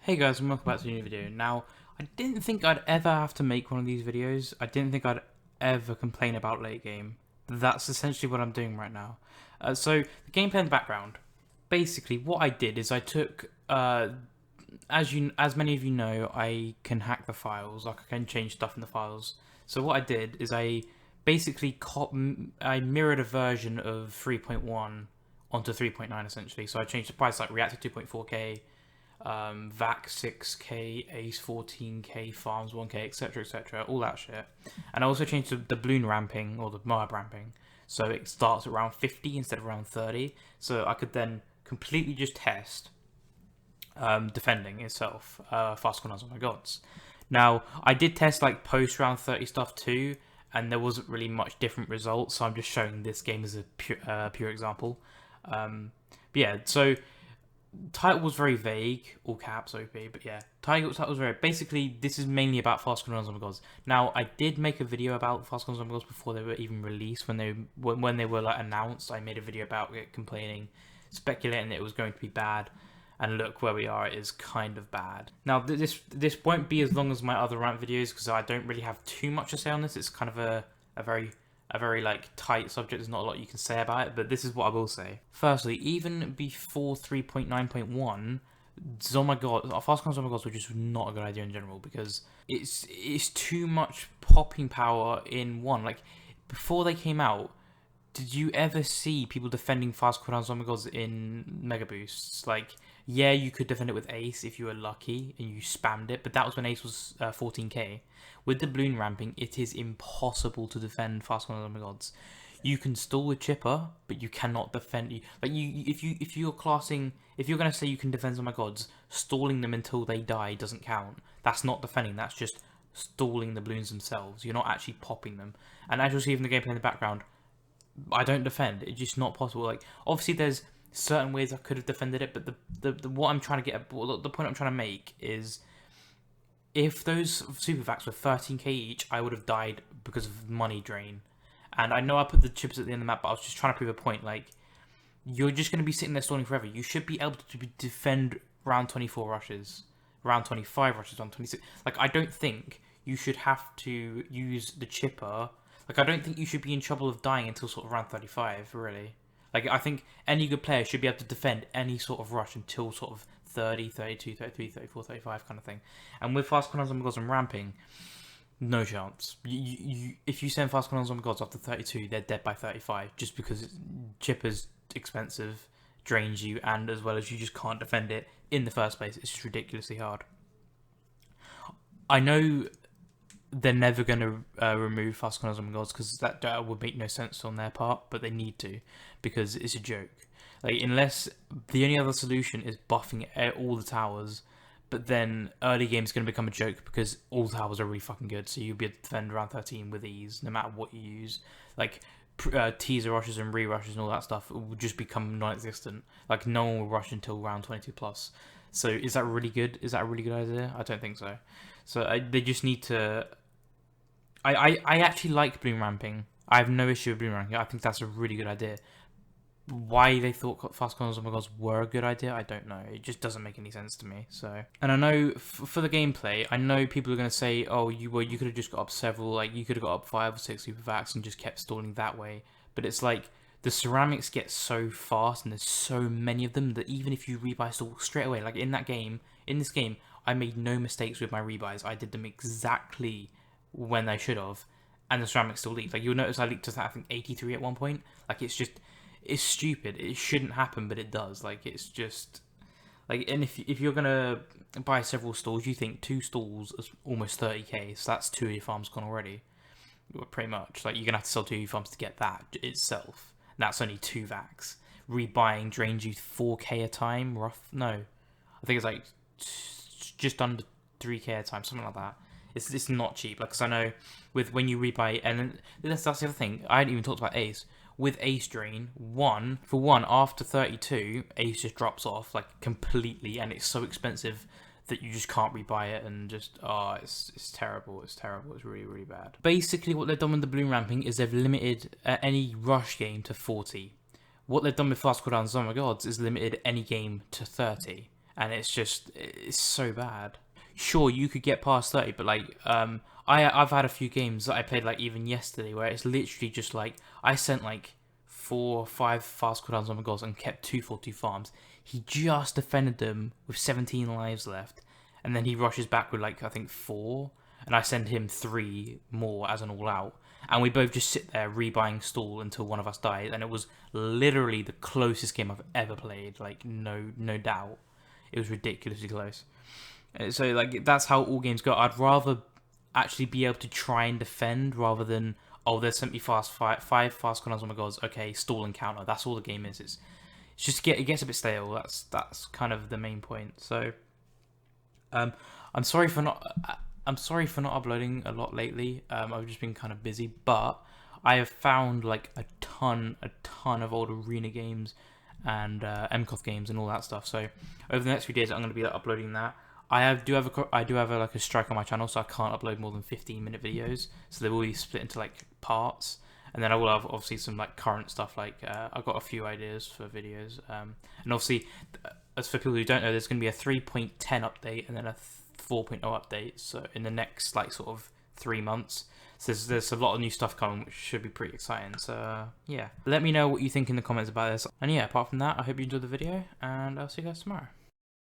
Hey guys, and welcome back to a new video. Now, I didn't think I'd ever have to make one of these videos. I didn't think I'd ever complain about late game. That's essentially what I'm doing right now. So, the gameplay in the background. Basically, what I did is I took, as many of you know, I can hack the files. Like I can change stuff in the files. So what I did is I basically I mirrored a version of 3.1 onto 3.9 essentially. So I changed the price like reactor 2.4K, VAC 6K, ACE 14K, Farms 1K, etc., all that shit. And I also changed the balloon ramping or the Moab ramping, so it starts around 50 instead of around 30. So I could then completely just test defending itself, fast corners on my gods. Now I did test like post round 30 stuff too, and there wasn't really much different results. So I'm just showing this game as a pure example. But yeah, so title was very vague, all caps OP, but yeah, title was very basically this is mainly about fast runs on gods. Now I did make a video about fast runs on gods before they were even released. When they were like announced, I made a video about it, complaining, speculating that it was going to be bad, and look where we are. It is kind of bad. Now this won't be as long as my other rant videos because I don't really have too much to say on this. It's kind of a very like tight subject. There's not a lot you can say about it, but this is what I will say. Firstly, even before 3.9.1, fast cons Zombie Gods were just not a good idea in general because it's too much popping power in one. Like before they came out, did you ever see people defending fast cooldown Zombie Gods in Mega Boosts? Like, yeah, you could defend it with Ace if you were lucky and you spammed it, but that was when Ace was 14k. With the balloon ramping, it is impossible to defend fast cooldown Zombie Gods. You can stall with Chipper, but you cannot defend. If you're gonna say you can defend Zombie Gods, stalling them until they die doesn't count. That's not defending. That's just stalling the balloons themselves. You're not actually popping them. And as you'll see from the gameplay in the background, I don't defend. It's just not possible. Like obviously, there's certain ways I could have defended it, but the what I'm trying to get, the point I'm trying to make is, if those super vacs were 13k each, I would have died because of money drain. And I know I put the chips at the end of the map, but I was just trying to prove a point. Like you're just going to be sitting there stalling forever. You should be able to defend round 24 rushes, round 25 rushes, round 26. Like I don't think you should have to use the chipper. Like, I don't think you should be in trouble of dying until sort of round 35, really. Like, I think any good player should be able to defend any sort of rush until sort of 30, 32, 33, 34, 35 kind of thing. And with fast corners on gods and ramping, no chance. If you send fast corners on gods after 32, they're dead by 35, just because chipper's expensive, drains you, and as well as you just can't defend it in the first place. It's just ridiculously hard. I know they're never going to remove fast corners on gods because that would make no sense on their part, but they need to because it's a joke. Like unless the only other solution is buffing all the towers, but then early game is going to become a joke because all the towers are really fucking good, so you'll be able to defend around 13 with ease no matter what you use. Like teaser rushes and re-rushes and all that stuff will just become non-existent. Like no one will rush until round 22 plus. So is that really good? Is that a really good idea? I don't think so. So they just need to. I actually like balloon ramping. I have no issue with balloon ramping. I think that's a really good idea. Why they thought fast corners on my gods were a good idea, I don't know. It just doesn't make any sense to me. So, and I know for the gameplay, I know people are going to say, "Oh, you could have just got up several, like you could have got up 5 or 6 super vacs and just kept stalling that way." But it's like the ceramics get so fast and there's so many of them that even if you rebuy stall straight away, like in this game, I made no mistakes with my rebuys. I did them exactly when they should have, and the ceramics still leaked. Like you'll notice I leaked to I think 83 at one point. Like it's stupid. It shouldn't happen, but it does. Like it's just like, and if you're gonna buy several stalls, you think 2 stalls is almost 30k, so that's 2 of your farms gone already. Pretty much. Like you're gonna have to sell 2 of your farms to get that itself. That's only 2 vacs. Rebuying drains you 4k a time. No, I think it's like just under 3k a time, something like that. It's not cheap. Like, cause I know when you rebuy, and that's the other thing. I hadn't even talked about Ace. With Ace Drain, after 32, Ace just drops off like completely, and it's so expensive that you just can't rebuy it, and just it's terrible. It's terrible. It's really, really bad. Basically, what they've done with the balloon ramping is they've limited any rush game to 40. What they've done with fast cooldowns, oh my god, is limited any game to 30. and it's so bad. Sure, you could get past 30, but like I've had a few games that I played like even yesterday where it's literally just like I sent like 4 or 5 fast cooldowns on my goals and kept 242 farms. He just defended them with 17 lives left, and then he rushes back with like I think 4, and I send him 3 more as an all out, and we both just sit there rebuying stall until one of us dies, and it was literally the closest game I've ever played. Like no doubt, it was ridiculously close. So like that's how all games go. I'd rather actually be able to try and defend rather than there's simply 5 fast cooldowns on my goals. Okay, stall and counter. That's all the game is. It's just it gets a bit stale. That's kind of the main point. So I'm sorry for not uploading a lot lately. I've just been kind of busy, but I have found like a ton of old arena games and MCOF games and all that stuff. So over the next few days, I'm going to be like, uploading that. I do have like a strike on my channel, so I can't upload more than 15-minute videos. So they will be split into like parts, and then I will have obviously some like current stuff. Like I've got a few ideas for videos, and obviously, as for people who don't know, there's going to be a 3.10 update and then a 4.0 update. So in the next like sort of 3 months, so there's a lot of new stuff coming, which should be pretty exciting. So yeah, let me know what you think in the comments about this. And yeah, apart from that, I hope you enjoyed the video, and I'll see you guys tomorrow.